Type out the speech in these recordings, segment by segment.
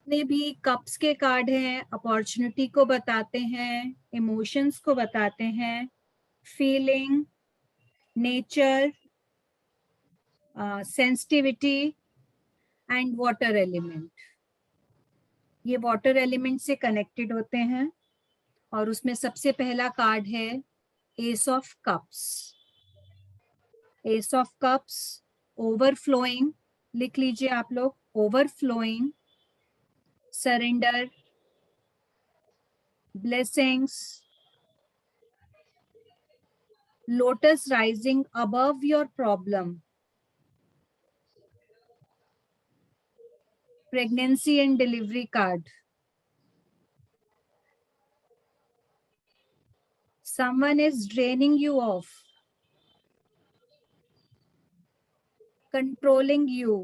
जितने भी कप्स के कार्ड हैं, अपॉर्चुनिटी को बताते हैं, इमोशंस को बताते हैं, feeling, nature, sensitivity and water element. ये वाटर एलिमेंट से कनेक्टेड होते हैं। और उसमें सबसे पहला कार्ड है S of cups. S of cups, overflowing, लिख लीजिए आप लोग, overflowing, surrender, blessings, lotus rising above your problem, pregnancy and delivery card, someone is draining you off, controlling you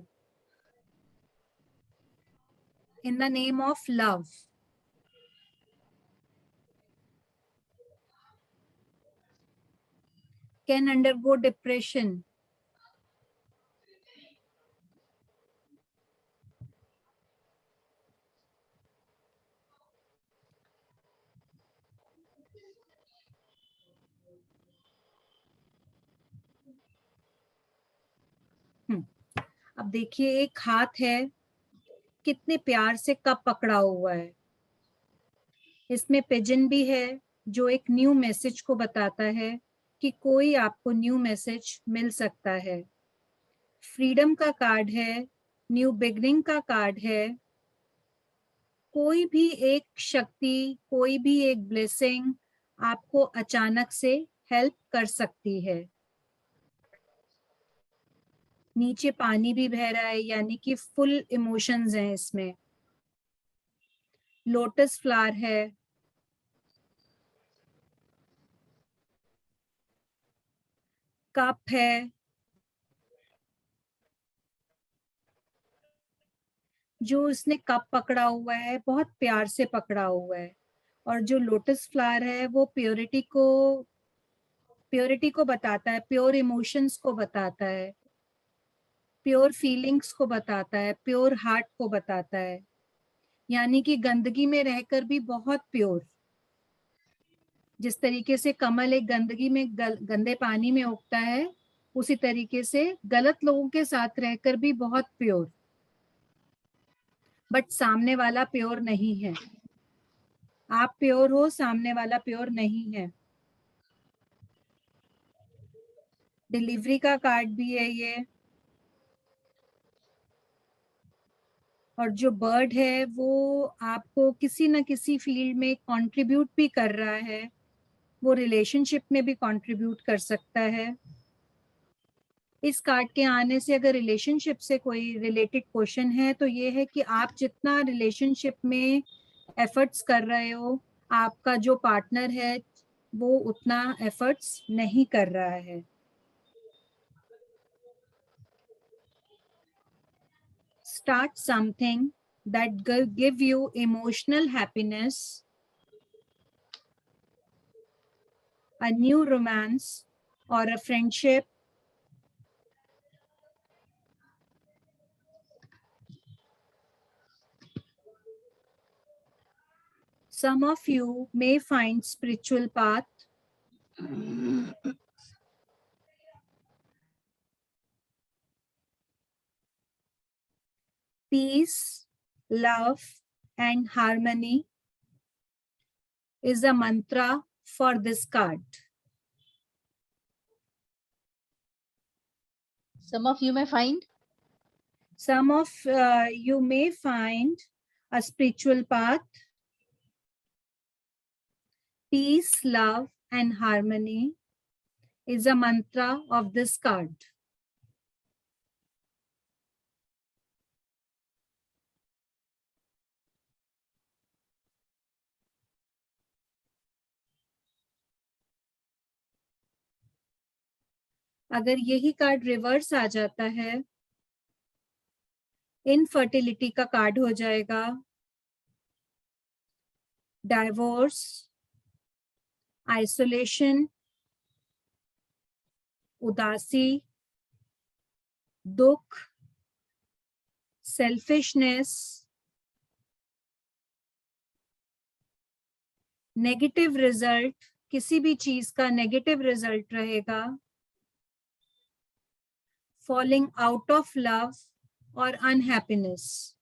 in the name of love, can undergo depression, अब देखिए एक हाथ है, कितने प्यार से कप पकड़ा हुआ है। इसमें पिजन भी है जो एक न्यू मैसेज को बताता है कि कोई आपको न्यू मैसेज मिल सकता है। फ्रीडम का कार्ड है, न्यू बिगनिंग का कार्ड है। कोई भी एक शक्ति, कोई भी एक ब्लेसिंग आपको अचानक से हेल्प कर सकती है। नीचे पानी भी बह रहा है, यानी कि फुल इमोशंस हैं इसमें। लोटस फ्लावर है, कप है, जो उसने कप पकड़ा हुआ है बहुत प्यार से पकड़ा हुआ है। और जो लोटस फ्लावर है वो प्योरिटी को बताता है, प्योर इमोशंस को बताता है, प्योर फीलिंग्स को बताता है, प्योर हार्ट को बताता है। यानी कि गंदगी में रहकर भी बहुत प्योर। जिस तरीके से कमल एक गंदगी में गंदे पानी में उगता है, उसी तरीके से गलत लोगों के साथ रहकर भी बहुत प्योर। बट सामने वाला प्योर नहीं है। आप प्योर हो, सामने वाला प्योर नहीं है। डिलीवरी का कार्ड भी है ये। और जो बर्ड है वो आपको किसी न किसी फील्ड में कंट्रीब्यूट भी कर रहा है। वो रिलेशनशिप में भी कंट्रीब्यूट कर सकता है। इस कार्ड के आने से अगर रिलेशनशिप से कोई रिलेटेड क्वेश्चन है तो ये है कि आप जितना रिलेशनशिप में एफर्ट्स कर रहे हो, आपका जो पार्टनर है वो उतना एफर्ट्स नहीं कर रहा है। Start something that give you emotional happiness, a new romance or a friendship. Some of you may find spiritual path. Peace, love, and harmony is a mantra for this card. Some of you may find a spiritual path. Peace, love, and harmony is a mantra of this card. अगर यही card reverse आ जाता है, infertility का card हो जाएगा, divorce, isolation, उदासी, दुख, selfishness, negative result, किसी भी चीज का नेगेटिव रिजल्ट रहेगा, फॉलिंग आउट ऑफ लव और अनहैप्पीनेस।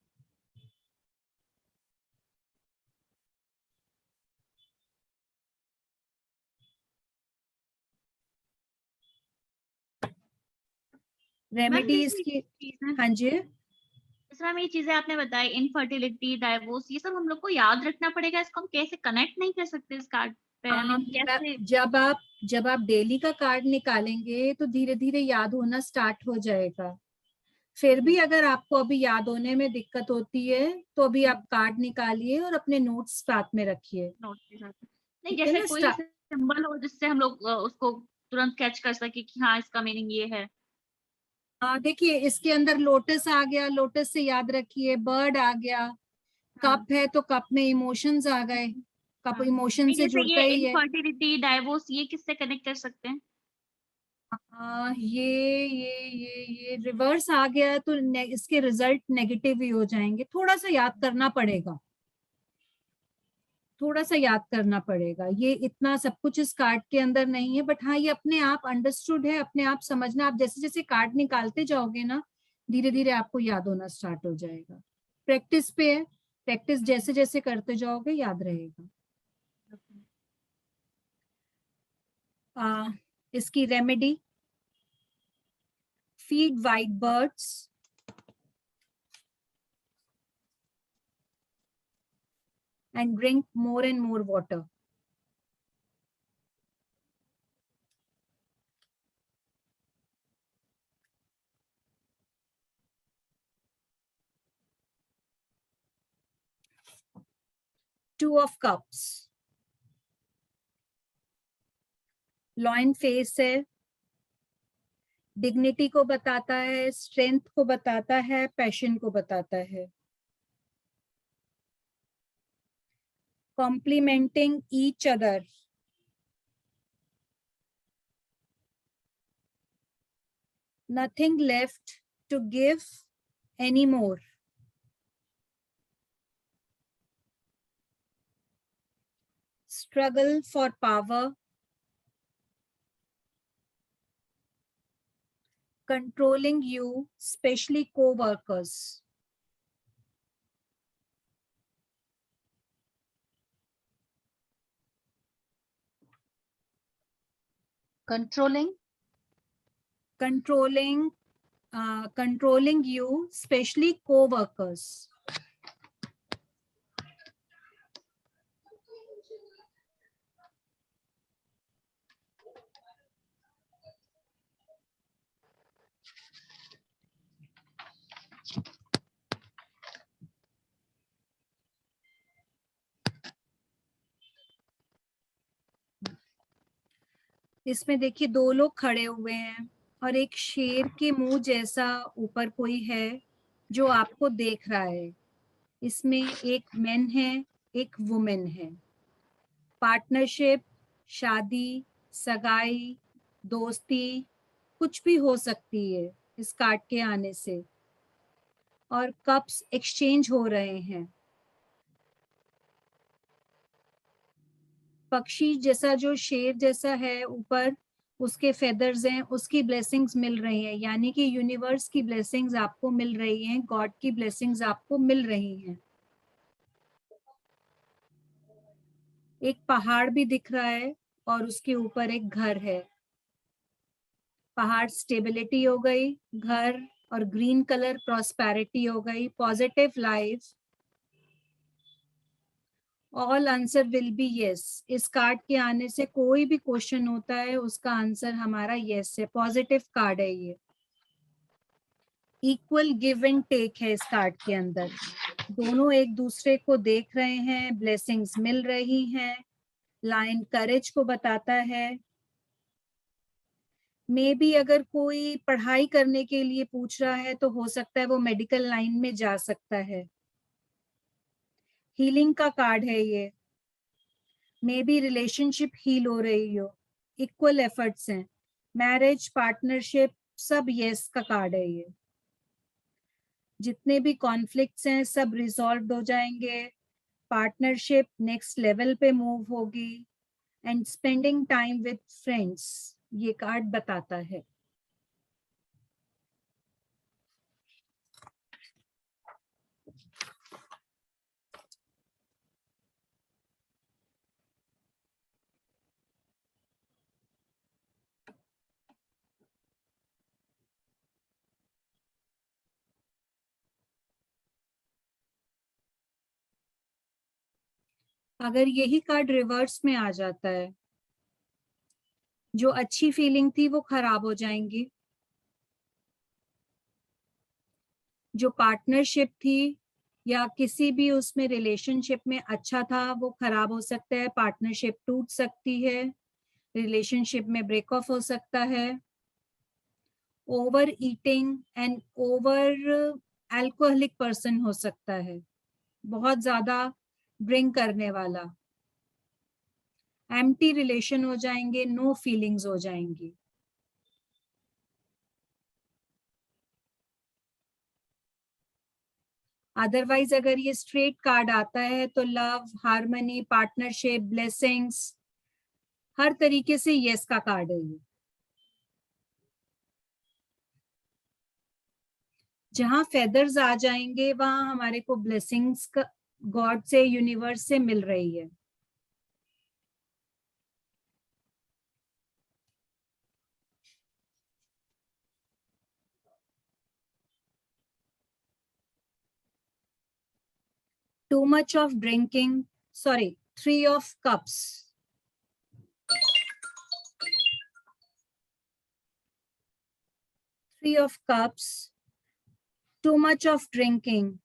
मैम रेमेडी जैसे इसकी, चीजें, हाँ जी, जैसे मैम ये चीजें आपने बताई, इनफर्टिलिटी, डाइवोर्स, ये सब हम लोग को याद रखना पड़ेगा, इसको हम कैसे कनेक्ट नहीं कर सकते इस कार्ड पे? आई मीन कैसे? जब आप डेली का कार्ड निकालेंगे तो धीरे धीरे याद होना स्टार्ट हो जाएगा। फिर ओके, भी अगर आपको अभी याद होने में दिक्कत होती है तो अभी आप कार्ड निकालिए और अपने नोट्स साथ में रखिए। नोट के साथ। नहीं, ठीक है जैसे ना, कोई सिंबल हो जिससे हम लोग उसको तुरंत कैच कर सके कि हाँ इसका मीनिंग ये है। हाँ देखिए, इसके अंदर लोटस आ गया, लोटस से याद रखिए। बर्ड आ गया, हाँ कप है तो कप में इमोशंस आ गए, कप हाँ। इमोशन नहीं, से जैसे जुड़ता ये ही है। इनफर्टिलिटी, डाइवोर्स, ये किससे कनेक्ट कर सकते हैं? ये रिवर्स आ गया है तो इसके रिजल्ट नेगेटिव ही हो जाएंगे। थोड़ा सा याद करना पड़ेगा, थोड़ा सा याद करना पड़ेगा। ये इतना सब कुछ इस कार्ड के अंदर नहीं है, बट हाँ ये अपने आप अंडरस्टूड है, अपने आप समझना। आप जैसे जैसे कार्ड निकालते जाओगे ना, धीरे धीरे आपको याद होना स्टार्ट हो जाएगा। प्रैक्टिस पे है, प्रैक्टिस जैसे जैसे करते जाओगे याद रहेगा। इसकी remedy, feed white birds and drink more and more water. Two of Cups, lion face है, डिग्निटी को बताता है, स्ट्रेंथ को बताता है, पैशन को बताता है। Complementing each other, nothing left to give any more, struggle for power, controlling you, especially co-workers. Controlling. Controlling you, especially co-workers. इसमें देखिए दो लोग खड़े हुए हैं और एक शेर के मुंह जैसा ऊपर कोई है जो आपको देख रहा है। इसमें एक मैन है, एक वुमेन है। पार्टनरशिप, शादी, सगाई, दोस्ती, कुछ भी हो सकती है इस कार्ड के आने से। और कप्स एक्सचेंज हो रहे हैं। पक्षी जैसा जो शेर जैसा है ऊपर, उसके फेदर्स हैं, उसकी ब्लेसिंग्स मिल रही हैं, यानी कि यूनिवर्स की ब्लेसिंग्स आपको मिल रही हैं, गॉड की ब्लेसिंग्स आपको मिल रही हैं। एक पहाड़ भी दिख रहा है और उसके ऊपर एक घर है। पहाड़ स्टेबिलिटी हो गई, घर और ग्रीन कलर प्रॉस्पेरिटी हो गई, positive life. All answer will be yes. इस कार्ड के आने से कोई भी क्वेश्चन होता है उसका आंसर हमारा यस है। पॉजिटिव कार्ड है ये। इक्वल गिव एंड टेक है इस कार्ड के अंदर। दोनों एक दूसरे को देख रहे हैं, ब्लेसिंग्स मिल रही हैं। लाइन करेज को बताता है। मे बी अगर कोई पढ़ाई करने के लिए पूछ रहा है तो हो सकता है वो मेडिकल लाइन में जा सकता है। हीलिंग का कार्ड है ये। मे बी रिलेशनशिप हील हो रही हो, इक्वल एफर्ट्स हैं। मैरिज, पार्टनरशिप, सब यस का कार्ड है ये। जितने भी कॉन्फ्लिक्ट्स हैं सब रिजॉल्व हो जाएंगे। पार्टनरशिप नेक्स्ट लेवल पे मूव होगी, and spending time with friends ये कार्ड बताता है। अगर यही कार्ड रिवर्स में आ जाता है, जो अच्छी फीलिंग थी वो खराब हो जाएंगी, जो पार्टनरशिप थी या किसी भी उसमें रिलेशनशिप में अच्छा था वो खराब हो सकता है, पार्टनरशिप टूट सकती है, रिलेशनशिप में ब्रेक ऑफ हो सकता है, over eating and over alcoholic person हो सकता है, बहुत ज्यादा ड्रिंक करने वाला, एम्प्टी रिलेशन हो जाएंगे, नो फीलिंग्स हो जाएंगी। अदरवाइज अगर ये स्ट्रेट कार्ड आता है तो लव, हार्मनी, पार्टनरशिप, ब्लेसिंग्स, हर तरीके से यस का कार्ड है ये। जहां फेदर्स आ जाएंगे वहां हमारे को ब्लेसिंग्स का गॉड से, यूनिवर्स से मिल रही है। Too much of drinking, sorry, 3 of cups. 3 of cups, too much of drinking,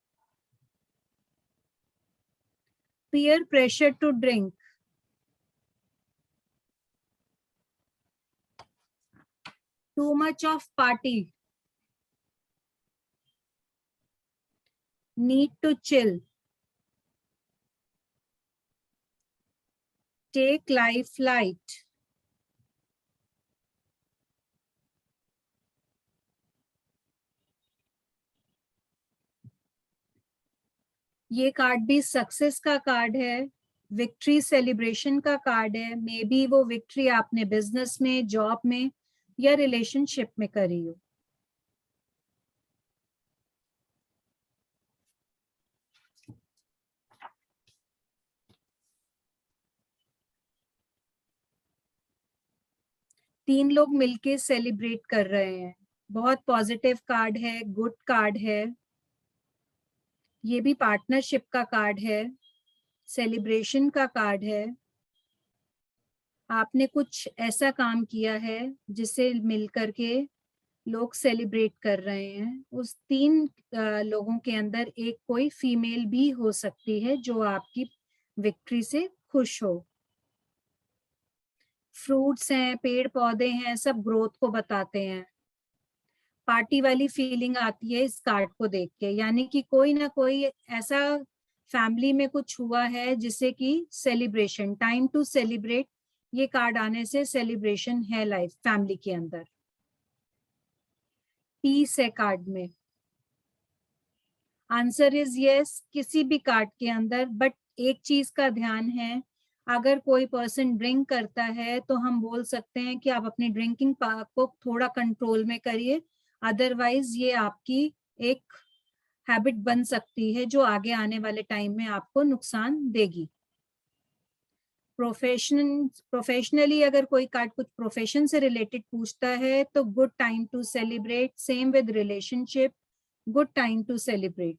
peer pressure to drink, too much of party, need to chill, take life light, ये कार्ड भी success का card है, victory celebration का card है। May be वो victory आपने business में, job में या रिलेशनशिप में करी हो। तीन लोग मिलके सेलिब्रेट कर रहे हैं, बहुत पॉजिटिव कार्ड है, गुड कार्ड है। ये भी पार्टनरशिप का कार्ड है, सेलिब्रेशन का कार्ड है। आपने कुछ ऐसा काम किया है जिसे मिलकर के लोग सेलिब्रेट कर रहे हैं। उस तीन लोगों के अंदर एक कोई फीमेल भी हो सकती है जो आपकी विक्ट्री से खुश हो। फ्रूट्स हैं, पेड़ पौधे हैं, सब ग्रोथ को बताते हैं। पार्टी वाली फीलिंग आती है इस कार्ड को देख के, यानी कि कोई ना कोई ऐसा फैमिली में कुछ हुआ है जिससे कि सेलिब्रेशन, टाइम टू सेलिब्रेट, ये कार्ड आने से सेलिब्रेशन है लाइफ फैमिली के अंदर। पीस है कार्ड में, आंसर इज यस किसी भी कार्ड के अंदर। बट एक चीज का ध्यान है, अगर कोई पर्सन ड्रिंक करता है तो हम बोल सकते हैं कि आप अपनी ड्रिंकिंग को थोड़ा कंट्रोल में करिए, अदरवाइज ये आपकी एक हैबिट बन सकती है जो आगे आने वाले टाइम में आपको नुकसान देगी। प्रोफेशनली अगर कोई कार्ड कुछ प्रोफेशन से रिलेटेड पूछता है तो good time to celebrate, same with relationship, good time to celebrate.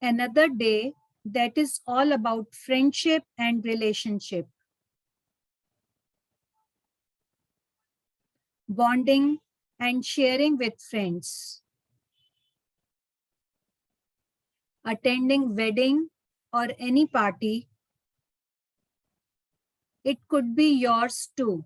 Another day that is all about friendship and relationship, bonding and sharing with friends, attending wedding or any party. It could be yours too.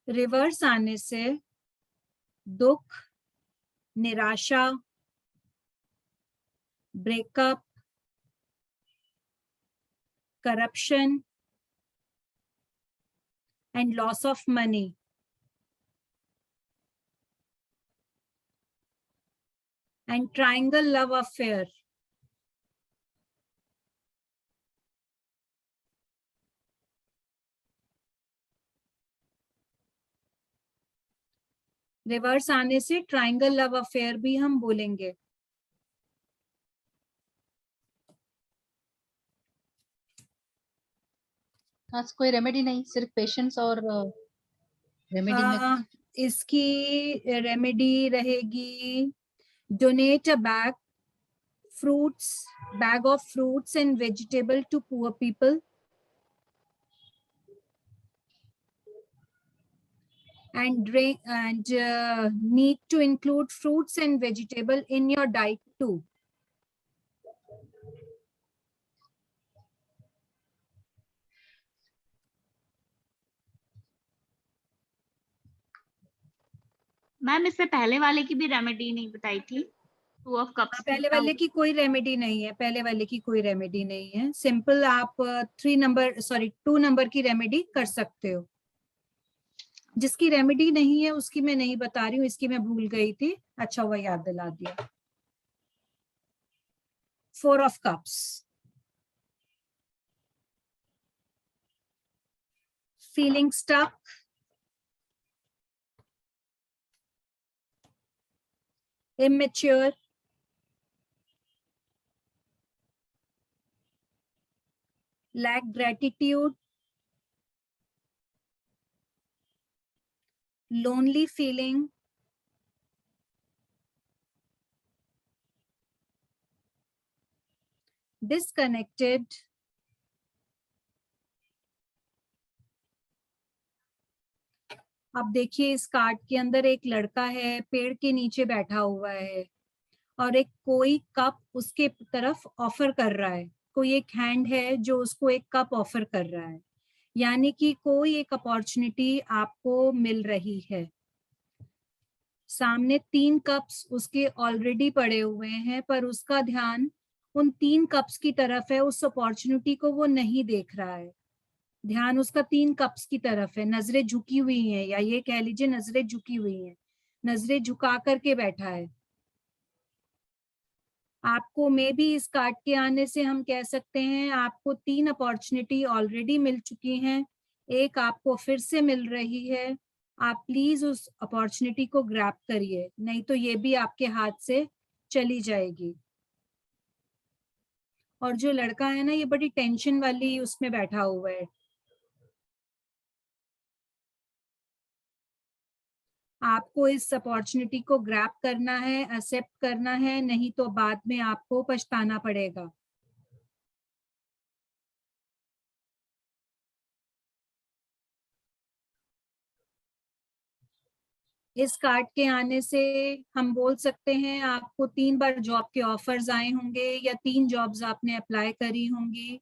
Reverse आने से दुख, निराशा, breakup, corruption, and loss of money. And triangle love affair. Reverse आने से triangle love affair भी हम बोलेंगे। कोई रेमेडी नहीं, सिर्फ पेशेंस और रेमेडी में इसकी रेमेडी रहेगी donate a bag of fruits and vegetable to poor people, and need to include fruits and vegetable in your diet too. Ma'am इससे पहले वाले की भी रेमेडी नहीं बताई थी, 2 ऑफ कप्स। पहले वाले की कोई रेमेडी नहीं है, पहले वाले की कोई रेमेडी नहीं है। सिंपल आप 2 नंबर की रेमेडी कर सकते हो। जिसकी रेमेडी नहीं है उसकी मैं नहीं बता रही हूँ, इसकी मैं भूल गई थी, अच्छा हुआ याद दिला दिया। 4 of cups, feeling stuck, immature, lack gratitude, lonely feeling, disconnected, अब देखिए इस कार्ड के अंदर एक लड़का है, पेड़ के नीचे बैठा हुआ है और एक कोई कप उसके तरफ ऑफर कर रहा है। कोई एक हैंड है जो उसको एक कप ऑफर कर रहा है, यानी कि कोई एक अपॉर्चुनिटी आपको मिल रही है। सामने 3 कप्स उसके ऑलरेडी पड़े हुए हैं, पर उसका ध्यान उन 3 कप्स की तरफ है, उस अपॉर्चुनिटी को वो नहीं देख रहा है। ध्यान उसका 3 कप्स की तरफ है, नजरें झुकी हुई हैं, या ये कह लीजिए नजरें झुकी हुई हैं, नजरें झुका करके बैठा है। आपको मे भी इस कार्ड के आने से हम कह सकते हैं आपको 3 अपॉर्चुनिटी ऑलरेडी मिल चुकी हैं, एक आपको फिर से मिल रही है। आप प्लीज उस अपॉर्चुनिटी को ग्रैब करिए, नहीं तो ये भी आपके हाथ से चली जाएगी। और जो लड़का है ना, ये बड़ी टेंशन वाली उसमें बैठा हुआ है। आपको इस अपॉर्चुनिटी को ग्रैब करना है, एक्सेप्ट करना है, नहीं तो बाद में आपको पछताना पड़ेगा। इस कार्ड के आने से हम बोल सकते हैं आपको 3 बार जॉब के ऑफर्स आए होंगे, या 3 जॉब्स आपने अप्लाई करी होंगी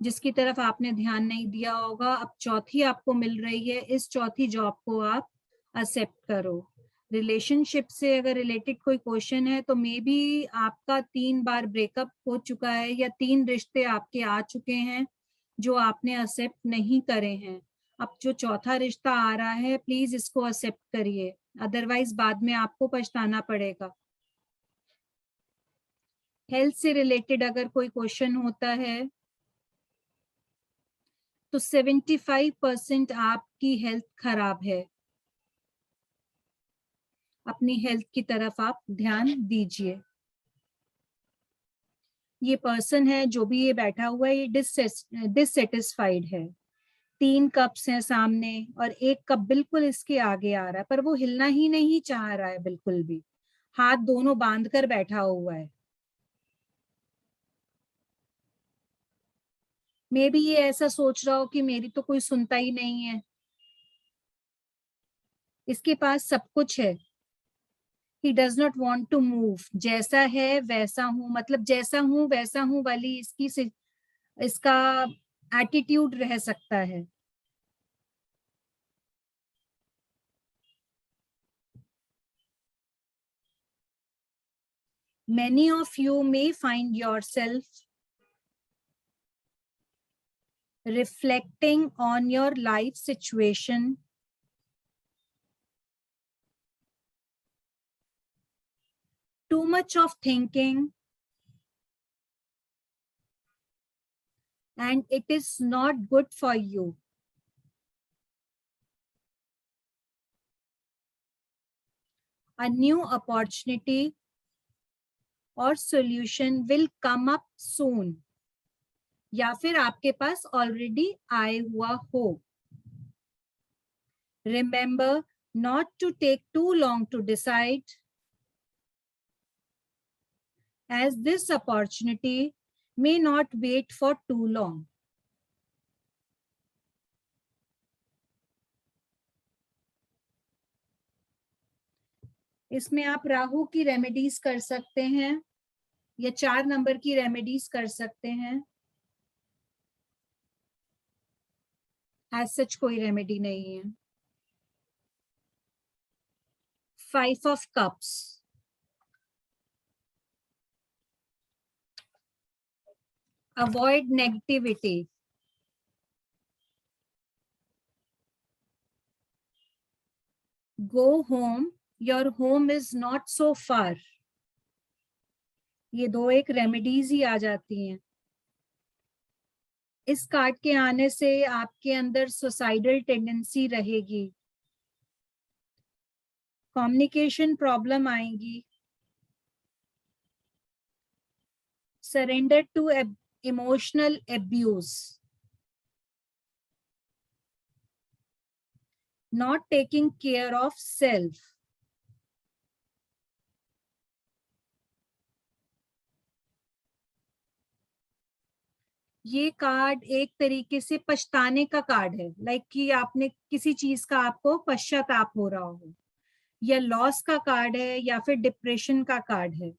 जिसकी तरफ आपने ध्यान नहीं दिया होगा। अब चौथी आपको मिल रही है, इस चौथी जॉब को आप एक्सेप्ट करो। रिलेशनशिप से अगर रिलेटेड कोई क्वेश्चन है तो मे बी आपका 3 बार ब्रेकअप हो चुका है, या 3 रिश्ते आपके आ चुके हैं जो आपने एक्सेप्ट नहीं करे हैं। अब जो चौथा रिश्ता आ रहा है, प्लीज इसको एक्सेप्ट करिए, अदरवाइज बाद में आपको पछताना पड़ेगा। हेल्थ से रिलेटेड अगर कोई क्वेश्चन होता है तो 75% आपकी हेल्थ खराब है, अपनी हेल्थ की तरफ आप ध्यान दीजिए। ये पर्सन है जो भी ये बैठा हुआ है, ये डिससेटिस्फाइड है। 3 कप्स हैं सामने और एक कप बिल्कुल इसके आगे आ रहा है, पर वो हिलना ही नहीं चाह रहा है बिल्कुल भी, हाथ दोनों बांध कर बैठा हुआ है। मे बी ये ऐसा सोच रहा हो कि मेरी तो कोई सुनता ही नहीं है। इसके पास सब कुछ है, he does not want to move, जैसा है वैसा हूं, मतलब जैसा हूं वैसा हूं वाली इसका एटीट्यूड रह सकता है। Many of you may find yourself reflecting on your life situation, too much of thinking, and it is not good for you. A new opportunity or solution will come up soon, या फिर आपके पास already आए हुआ हो. Remember not to take too long to decide, as this opportunity may not wait for too long. इसमें आप राहु की remedies कर सकते हैं या 4 नंबर की रेमेडीज कर सकते हैं. एज सच कोई रेमेडी नहीं है. 5 of Cups. Avoid negativity. Go home. Your home is not so far. ये 2 एक रेमेडीज ही आ जाती हैं. इस कार्ड के आने से आपके अंदर सुसाइडल टेंडेंसी रहेगी, कम्युनिकेशन प्रॉब्लम आएगी, surrender to emotional abuse, not taking care of self. ये कार्ड एक तरीके से पछताने का कार्ड है, लाइक कि आपने किसी चीज का आपको पश्चाताप हो रहा हो, या लॉस का कार्ड है, या फिर डिप्रेशन का कार्ड है.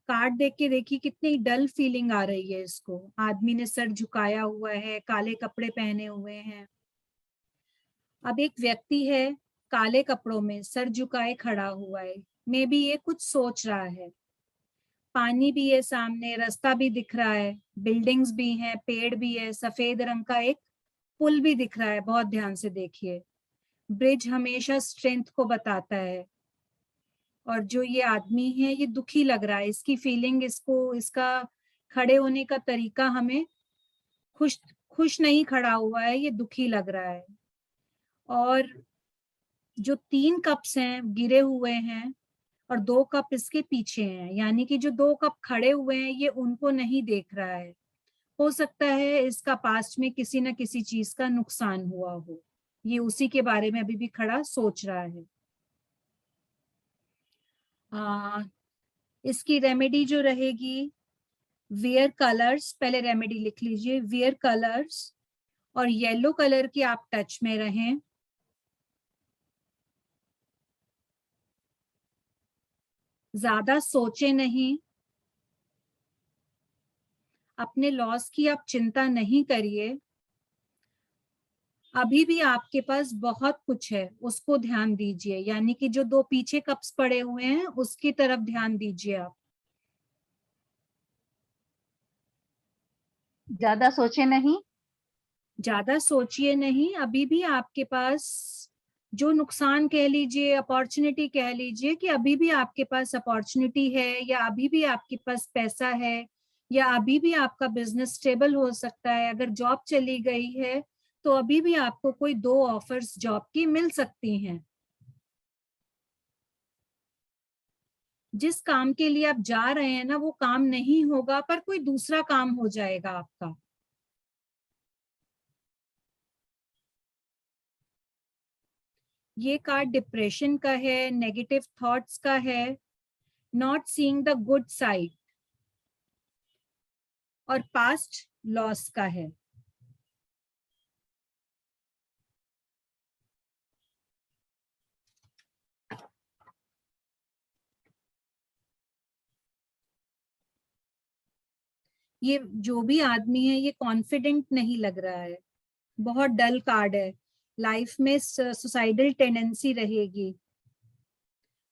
कार्ड देख के देखिए कितनी डल फीलिंग आ रही है इसको. आदमी ने सर झुकाया हुआ है, काले कपड़े पहने हुए हैं. अब एक व्यक्ति है काले कपड़ों में सर झुकाए खड़ा हुआ है, मे बी ये कुछ सोच रहा है. पानी भी है सामने, रास्ता भी दिख रहा है, बिल्डिंग्स भी हैं, पेड़ भी है, सफेद रंग का एक पुल भी दिख रहा है. बहुत ध्यान से देखिए. ब्रिज हमेशा स्ट्रेंथ को बताता है. और जो ये आदमी है ये दुखी लग रहा है. इसकी फीलिंग, इसको, इसका खड़े होने का तरीका हमें खुश नहीं खड़ा हुआ है, ये दुखी लग रहा है. और जो 3 कप्स हैं गिरे हुए हैं और 2 कप इसके पीछे हैं, यानी कि जो 2 कप खड़े हुए हैं ये उनको नहीं देख रहा है. हो सकता है इसका पास्ट में किसी न किसी चीज का नुकसान हुआ हो, ये उसी के बारे में अभी भी खड़ा सोच रहा है. इसकी रेमेडी जो रहेगी, वियर कलर्स, पहले रेमेडी लिख लीजिए. वियर कलर्स और येलो कलर की आप टच में रहें. ज्यादा सोचे नहीं, अपने लॉस की आप चिंता नहीं करिए. अभी भी आपके पास बहुत कुछ है, उसको ध्यान दीजिए. यानी कि जो 2 पीछे कप्स पड़े हुए हैं उसकी तरफ ध्यान दीजिए आप. ज्यादा सोचे नहीं, ज्यादा सोचिए नहीं. अभी भी आपके पास जो नुकसान कह लीजिए, अपॉर्चुनिटी कह लीजिए, कि अभी भी आपके पास अपॉर्चुनिटी है, या अभी भी आपके पास पैसा है, या अभी भी आपका बिजनेस स्टेबल हो सकता है. अगर जॉब चली गई है तो अभी भी आपको कोई 2 ऑफर्स जॉब की मिल सकती हैं. जिस काम के लिए आप जा रहे हैं ना, वो काम नहीं होगा, पर कोई दूसरा काम हो जाएगा आपका. ये कार्ड डिप्रेशन का है, नेगेटिव थॉट्स का है, not seeing the good side और पास्ट लॉस का है. ये जो भी आदमी है ये कॉन्फिडेंट नहीं लग रहा है, बहुत डल कार्ड है. लाइफ में सुसाइडल टेंडेंसी रहेगी.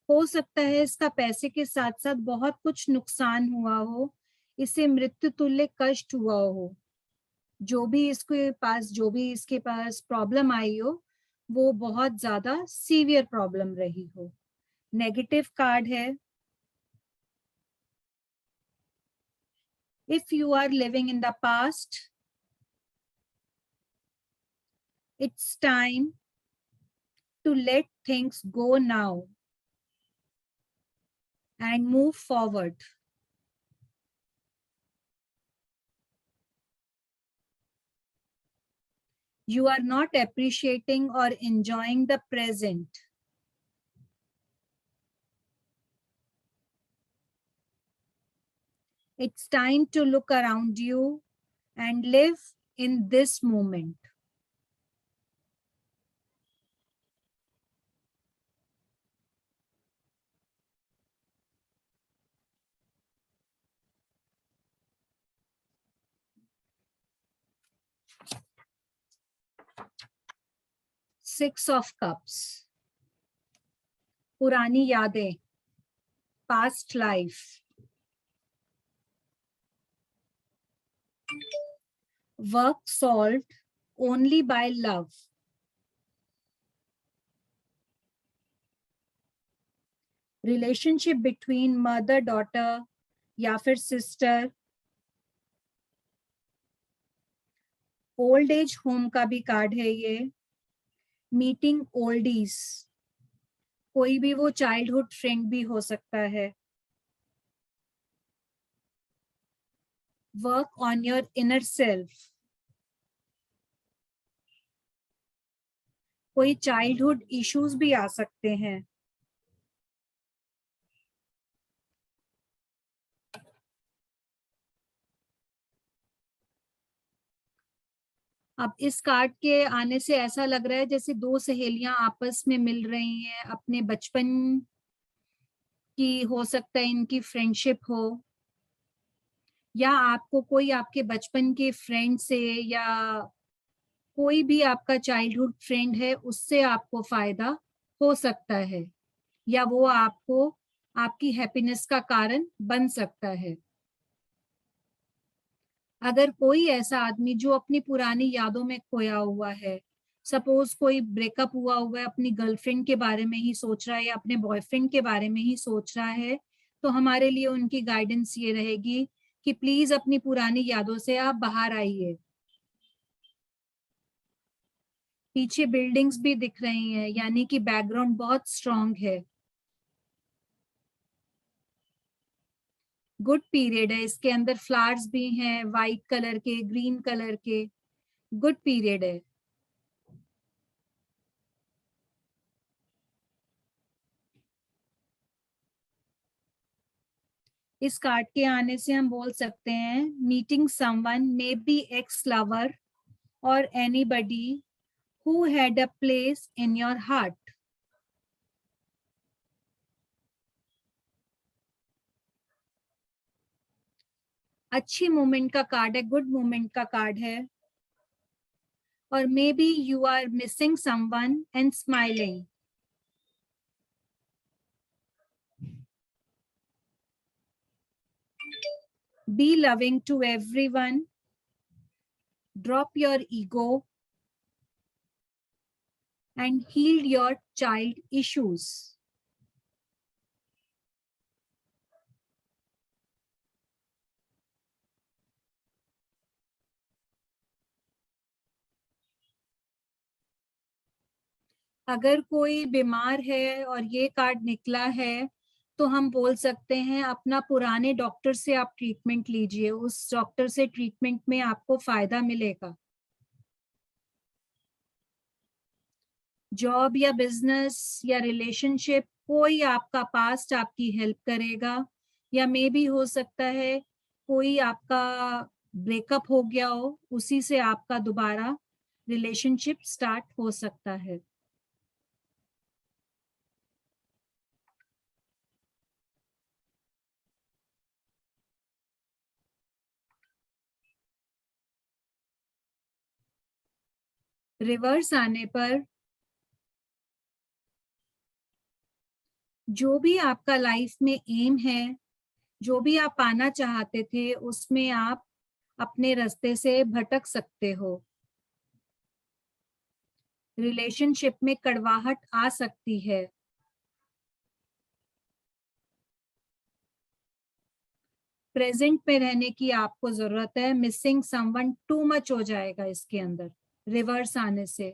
हो सकता है इसका पैसे के साथ साथ बहुत कुछ नुकसान हुआ हो, इसे मृत्यु तुल्य कष्ट हुआ हो, जो भी इसके पास प्रॉब्लम आई हो वो बहुत ज्यादा सीवियर प्रॉब्लम रही हो। नेगेटिव कार्ड है, if you are living in the past, it's time to let things go now and move forward. You are not appreciating or enjoying the present. It's time to look around you and live in this moment. Six of Cups. पुरानी यादें, past life. Work solved only by love. Relationship between mother daughter या फिर sister. Old age home का भी card है ये. Meeting oldies, कोई भी वो चाइल्डहुड फ्रेंड भी हो सकता है. Work on your inner self, कोई चाइल्डहुड इश्यूज भी आ सकते हैं. अब इस कार्ड के आने से ऐसा लग रहा है जैसे दो सहेलियां आपस में मिल रही हैं, अपने बचपन की, हो सकता है इनकी फ्रेंडशिप हो, या आपको कोई आपके बचपन के फ्रेंड से या कोई भी आपका चाइल्डहुड फ्रेंड है उससे आपको फायदा हो सकता है, या वो आपको आपकी हैप्पीनेस का कारण बन सकता है. अगर कोई ऐसा आदमी जो अपनी पुरानी यादों में खोया हुआ है, सपोज कोई ब्रेकअप हुआ है, अपनी गर्लफ्रेंड के बारे में ही सोच रहा है या अपने बॉयफ्रेंड के बारे में ही सोच रहा है, तो हमारे लिए उनकी गाइडेंस ये रहेगी कि प्लीज अपनी पुरानी यादों से आप बाहर आइए. पीछे बिल्डिंग्स भी दिख रही हैं, यानी कि बैकग्राउंड बहुत स्ट्रांग है. गुड पीरियड है, इसके अंदर फ्लावर्स भी हैं, वाइट कलर के, ग्रीन कलर के. गुड पीरियड है. इस कार्ड के आने से हम बोल सकते हैं meeting someone, maybe ex lover और anybody who had a place in your heart. अच्छी मोमेंट का कार्ड है, गुड मोमेंट का कार्ड है. और maybe you are missing someone and smiling. Be loving to everyone. Drop your ego and heal your child issues. अगर कोई बीमार है और ये कार्ड निकला है तो हम बोल सकते हैं अपना पुराने डॉक्टर से आप ट्रीटमेंट लीजिए, उस डॉक्टर से ट्रीटमेंट में आपको फायदा मिलेगा. जॉब या बिजनेस या रिलेशनशिप, कोई आपका पास्ट आपकी हेल्प करेगा, या मे भी हो सकता है कोई आपका ब्रेकअप हो गया हो, उसी से आपका दोबारा रिलेशनशिप स्टार्ट हो सकता है. रिवर्स आने पर जो भी आपका लाइफ में एम है, जो भी आप पाना चाहते थे, उसमें आप अपने रास्ते से भटक सकते हो। रिलेशनशिप में कड़वाहट आ सकती है। प्रेजेंट में रहने की आपको जरूरत है। मिसिंग समवन टू मच हो जाएगा इसके अंदर रिवर्स आने से,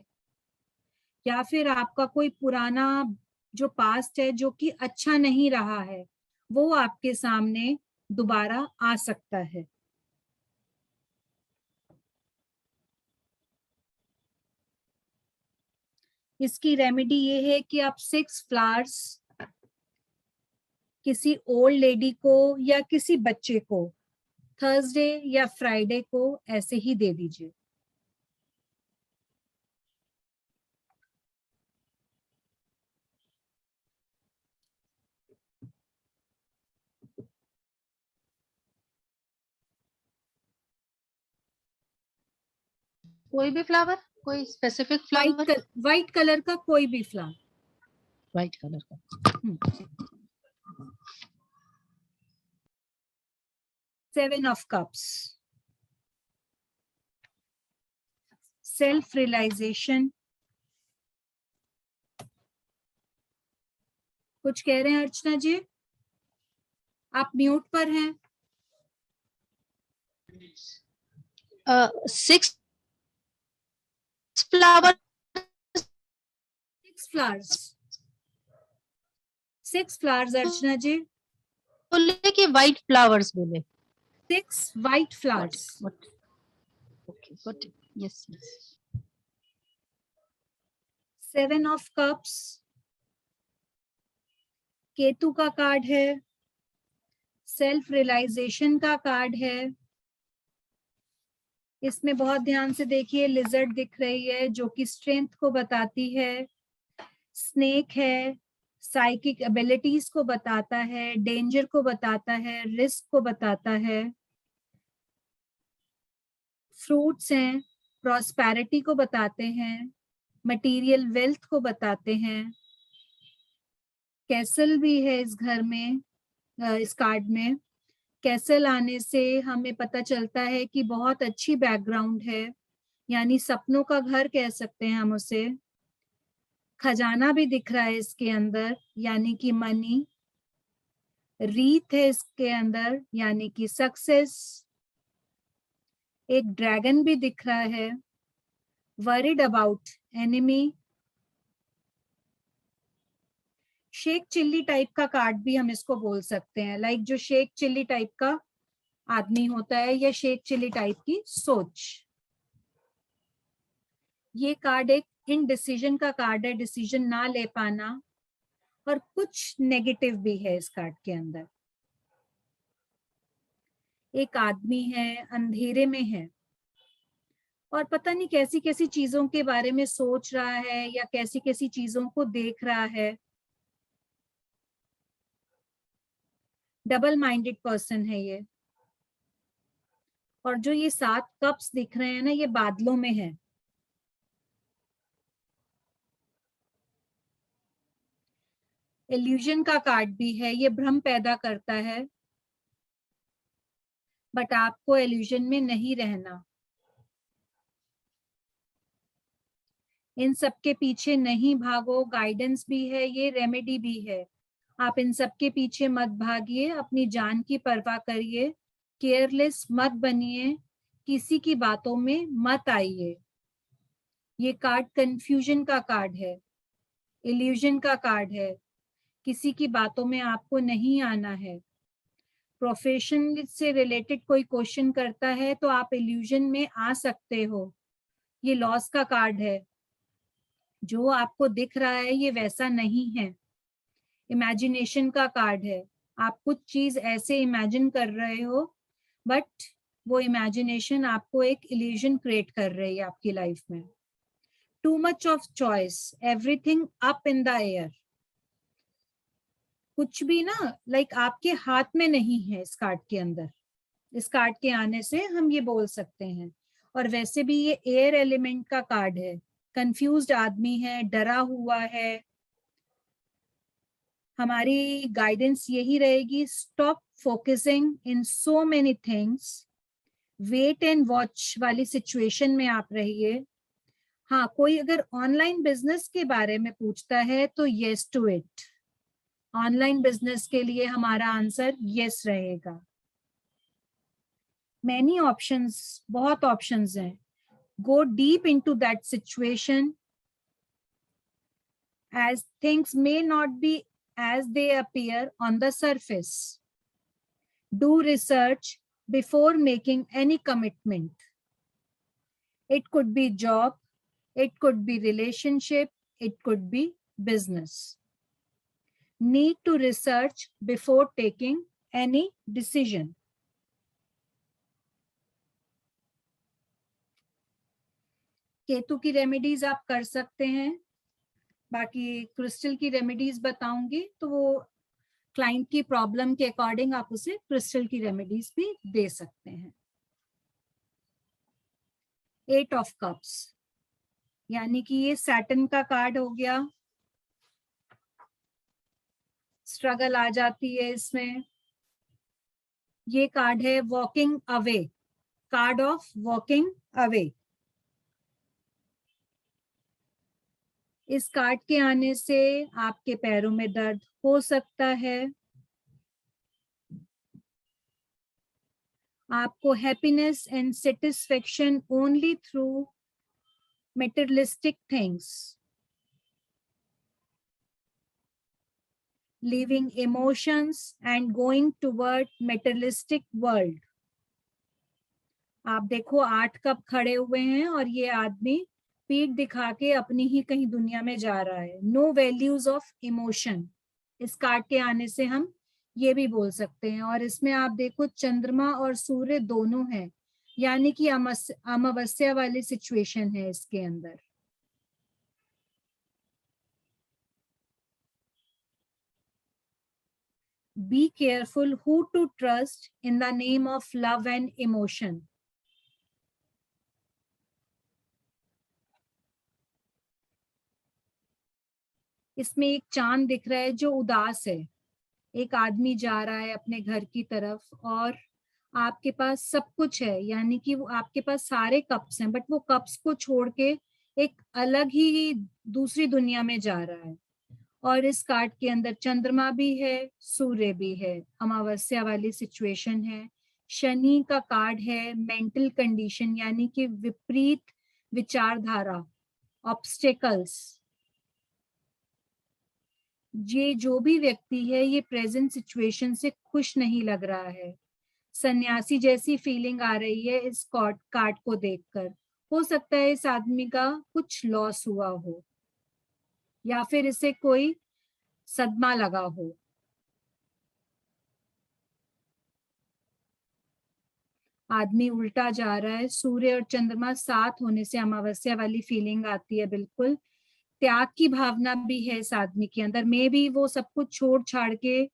या फिर आपका कोई पुराना जो पास्ट है जो कि अच्छा नहीं रहा है, वो आपके सामने दोबारा आ सकता है। इसकी रेमेडी ये है कि आप 6 फ्लावर्स किसी ओल्ड लेडी को या किसी बच्चे को थर्सडे या फ्राइडे को ऐसे ही दे दीजिए। कोई भी फ्लावर, कोई स्पेसिफिक फ्लावर? व्हाइट कलर का कोई भी फ्लावर। व्हाइट कलर का। 7 ऑफ कप्स, सेल्फ रियलाइजेशन। कुछ कह रहे हैं अर्चना जी? आप म्यूट पर हैं। 6 फ्लावर। 6 फ्लावर्स, 6 फ्लावर्स अर्चना जी। बोले कि व्हाइट फ्लावर्स बोले? 6 white flowers. Okay, got it. Yes yes. 7 of cups Ketu का कार्ड है, सेल्फ रियलाइजेशन का कार्ड है। इसमें बहुत ध्यान से देखिए, लिजर्ड दिख रही है जो कि स्ट्रेंथ को बताती है। स्नेक है, साइकिक एबिलिटीज को बताता है, डेंजर को बताता है, रिस्क को बताता है। फ्रूट्स हैं, प्रॉस्पेरिटी को बताते हैं, मटेरियल वेल्थ को बताते हैं। कैसल भी है इस घर में, इस कार्ड में। कैसल आने से हमें पता चलता है कि बहुत अच्छी बैकग्राउंड है, यानी सपनों का घर कह सकते हैं हम उसे। खजाना भी दिख रहा है इसके अंदर, यानी कि मनी। रीत है इसके अंदर, यानी कि सक्सेस। एक ड्रैगन भी दिख रहा है। Worried about enemy. Sheikh Chilli type का कार्ड भी हम इसको बोल सकते हैं, लाइक जो शेख चिल्ली टाइप का आदमी होता है या शेख चिल्ली टाइप की सोच। ये कार्ड एक इनडिसीजन का कार्ड है, डिसीजन ना ले पाना, और कुछ नेगेटिव भी है इस कार्ड के अंदर। एक आदमी है, अंधेरे में है और पता नहीं कैसी कैसी चीजों के बारे में सोच रहा है या कैसी कैसी चीजों को देख रहा है। डबल माइंडेड पर्सन है ये। और जो ये 7 कप्स दिख रहे हैं ना, ये बादलों में है। इल्यूजन का कार्ड भी है, ये भ्रम पैदा करता है, बट आपको इल्यूजन में नहीं रहना। इन सब के पीछे नहीं भागो, गाइडेंस भी है ये, रेमेडी भी है। आप इन सब के पीछे मत भागिए, अपनी जान की परवाह करिए, केयरलेस मत बनिए, किसी की बातों में मत आइए। ये कार्ड कंफ्यूजन का कार्ड है, इल्यूजन का कार्ड है। किसी की बातों में आपको नहीं आना है। प्रोफेशन से रिलेटेड कोई क्वेश्चन करता है तो आप इल्यूजन में आ सकते हो। ये लॉस का कार्ड है। जो आपको दिख रहा है ये वैसा नहीं है। इमेजिनेशन का कार्ड है। आप कुछ चीज ऐसे इमेजिन कर रहे हो, बट वो इमेजिनेशन आपको एक इल्यूजन क्रिएट कर रही है आपकी लाइफ में। Too much of choice, everything up in the air. कुछ भी ना, लाइक आपके हाथ में नहीं है इस कार्ड के अंदर। इस कार्ड के आने से हम ये बोल सकते हैं। और वैसे भी ये एयर एलिमेंट का कार्ड है। कंफ्यूज्ड आदमी है, डरा हुआ है, हमारी गाइडेंस यही रहेगी, stop focusing in so many things, wait and watch वाली सिचुएशन में आप रहिए। हाँ, कोई अगर ऑनलाइन बिजनेस के बारे में पूछता है तो yes to it. Online business के लिए हमारा आंसर यस रहेगा। मैनी ऑप्शंस, बहुत ऑप्शंस हैं। Go deep into that situation, as things may not be as they appear on the surface. Do research before making any commitment. It could be job, it could be relationship, it could be business. Need to research before taking any decision. Ketu की remedies आप कर सकते हैं, बाकी crystal की remedies बताऊंगी तो वो क्लाइंट की प्रॉब्लम के अकॉर्डिंग आप उसे क्रिस्टल की रेमेडीज भी दे सकते हैं। 8 ऑफ कप्स, यानी कि ये सैटर्न का कार्ड हो गया। स्ट्रगल आ जाती है इसमें। ये कार्ड है walking away, card of walking away. इस कार्ड के आने से आपके पैरों में दर्द हो सकता है। आपको happiness and satisfaction only through materialistic things, leaving emotions and going toward materialistic world. आप देखो 8 कप खड़े हुए हैं और ये आदमी पीठ दिखा के अपनी ही कहीं दुनिया में जा रहा है। नो वैल्यूज ऑफ इमोशन, इस कार्ड के आने से हम ये भी बोल सकते हैं। और इसमें आप देखो चंद्रमा और सूर्य दोनों हैं, यानी कि अमावस्या वाली सिचुएशन है इसके अंदर। Be careful who to trust in the name of love and emotion. इसमें एक चांद दिख रहा है जो उदास है। एक आदमी जा रहा है अपने घर की तरफ और आपके पास सब कुछ है, यानी कि वो आपके पास सारे कप्स हैं, बट वो कप्स को छोड़ के एक अलग ही दूसरी दुनिया में जा रहा है। और इस कार्ड के अंदर चंद्रमा भी है, सूर्य भी है, अमावस्या वाली सिचुएशन है। शनि का कार्ड है मेंटल कंडीशन, यानी कि विपरीत विचारधारा, ऑब्स्टेकल्स। ये जो भी व्यक्ति है ये प्रेजेंट सिचुएशन से खुश नहीं लग रहा है। सन्यासी जैसी फीलिंग आ रही है इस कार्ड को देखकर। हो सकता है इस आदमी का कुछ लॉस हुआ हो या फिर इसे कोई सदमा लगा हो। आदमी उल्टा जा रहा है। सूर्य और चंद्रमा साथ होने से अमावस्या वाली फीलिंग आती है। बिल्कुल त्याग की भावना भी है इस आदमी के अंदर। मे भी वो सब कुछ छोड़ छाड़ के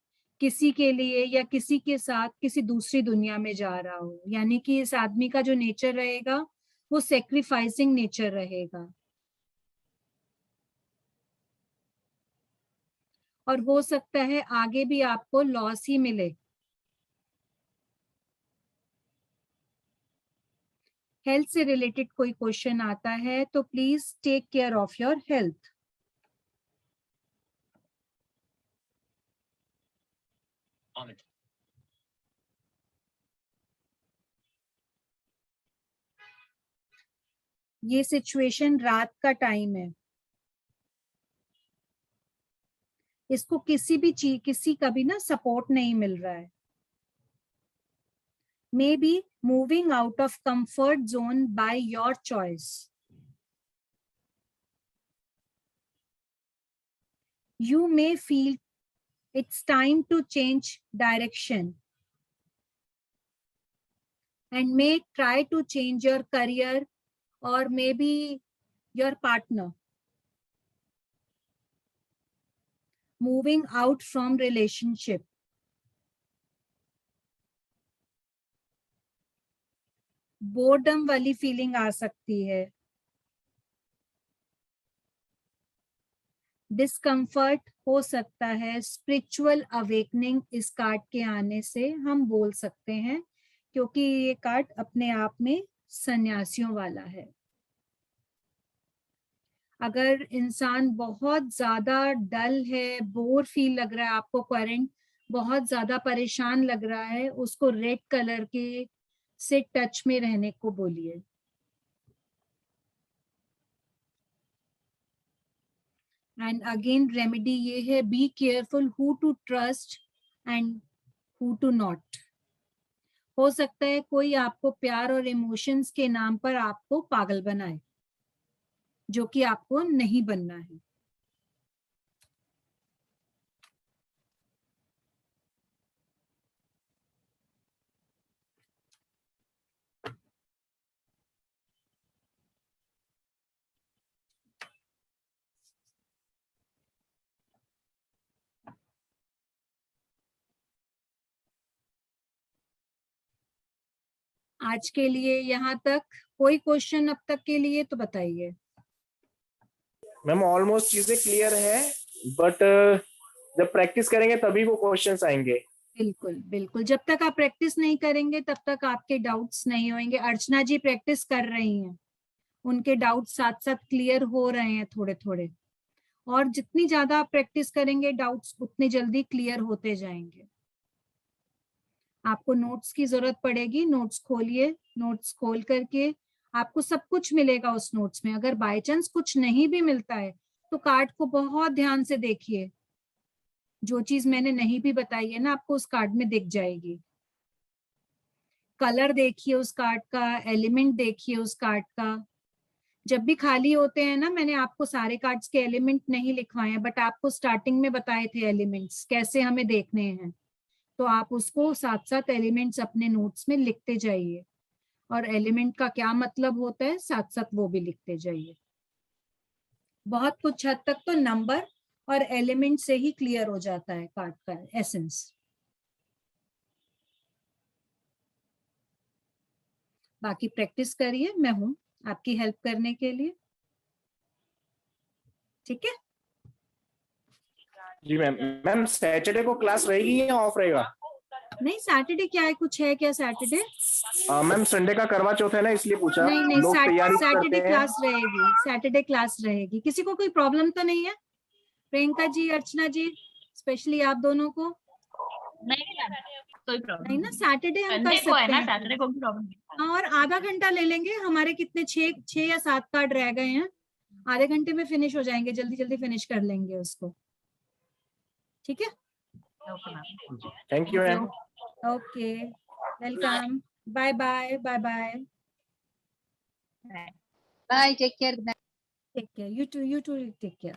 किसी के लिए या किसी के साथ किसी दूसरी दुनिया में जा रहा हो, यानी कि इस आदमी का जो नेचर रहेगा वो सेक्रीफाइसिंग नेचर रहेगा। और हो सकता है आगे भी आपको लॉस ही मिले। हेल्थ से रिलेटेड कोई क्वेश्चन आता है तो please take care of your health. ये सिचुएशन रात का टाइम है। इसको किसी भी चीज, किसी का भी ना सपोर्ट नहीं मिल रहा है। May be moving out of comfort zone by your choice. You may feel it's time to change direction and may try to change your career or maybe your partner. Moving out from relationship. Boredom वाली feeling आ सकती है। Discomfort हो सकता है, spiritual awakening इस card के आने से हम बोल सकते हैं, क्योंकि ये कार्ड अपने आप में सन्यासियों वाला है। अगर इंसान बहुत ज्यादा डल है, बोर फील लग रहा है, आपको करंट बहुत ज्यादा परेशान लग रहा है, उसको रेड कलर के से टच में रहने को बोलिए। एंड अगेन रेमेडी ये है, be careful who to trust and who to not. हो सकता है कोई आपको प्यार और इमोशंस के नाम पर आपको पागल बनाए, जो कि आपको नहीं बनना है। आज के लिए यहाँ तक। कोई क्वेश्चन अब तक के लिए तो बताइए। मैम ऑलमोस्ट चीजें क्लियर है, बट जब प्रैक्टिस करेंगे तभी वो क्वेश्चंस आएंगे। बिल्कुल बिल्कुल, जब तक आप प्रैक्टिस नहीं करेंगे तब तक आपके डाउट्स नहीं होंगे। अर्चना जी प्रैक्टिस कर रही हैं, उनके डाउट्स साथ साथ क्लियर हो रहे हैं थोड़े थोड़े, और जितनी ज्यादा आप प्रैक्टिस करेंगे डाउट्स उतने जल्दी क्लियर होते जाएंगे। आपको नोट्स की जरूरत पड़ेगी, नोट्स खोलिए, नोट्स खोल करके आपको सब कुछ मिलेगा उस नोट्स में। अगर बाय चांस कुछ नहीं भी मिलता है तो कार्ड को बहुत ध्यान से देखिए, जो चीज मैंने नहीं भी बताई है ना आपको उस कार्ड में दिख जाएगी। कलर देखिए उस कार्ड का, एलिमेंट देखिए उस कार्ड का। जब भी खाली होते हैं ना, मैंने आपको सारे कार्ड्स के एलिमेंट नहीं लिखवाए हैं, बट आपको स्टार्टिंग में बताए थे एलिमेंट्स कैसे हमें देखने हैं, तो आप उसको साथ साथ एलिमेंट्स अपने नोट्स में लिखते जाइए, और एलिमेंट का क्या मतलब होता है साथ साथ वो भी लिखते जाइए। बहुत कुछ हद तक तो नंबर और एलिमेंट से ही क्लियर हो जाता है कार्ड का एसेंस। बाकी प्रैक्टिस करिए, मैं हूं आपकी हेल्प करने के लिए, ठीक है? जी मैम। मैम सैटरडे को क्लास रहेगी या ऑफ रहेगा? नहीं, सैटरडे क्या है, कुछ है क्या सैटरडे? मैम संडे का करवा चौथ है ना, इसलिए पूछा। नहीं नहीं, लोग तैयारी सैटरडे करते हैं। क्लास रहेगी, सैटरडे क्लास रहेगी। किसी को कोई प्रॉब्लम तो नहीं है? प्रियंका जी, अर्चना जी, स्पेशली आप दोनों को? नहीं कोई प्रॉब्लम नहीं ना, सैटरडे हम कर संडे को है सकते ना, हैं। सैटरडे को भी प्रॉब्लम नहीं। और आधा घंटा ले लेंगे, हमारे कितने 6 या 7 कार्ड रह गए हैं, आधे घंटे में फिनिश हो जाएंगे, जल्दी जल्दी फिनिश कर लेंगे उसको, ठीक है? Okay ma'am. Thank you ma'am. Okay, welcome, bye bye bye bye, bye, take care. Take care, you too take care.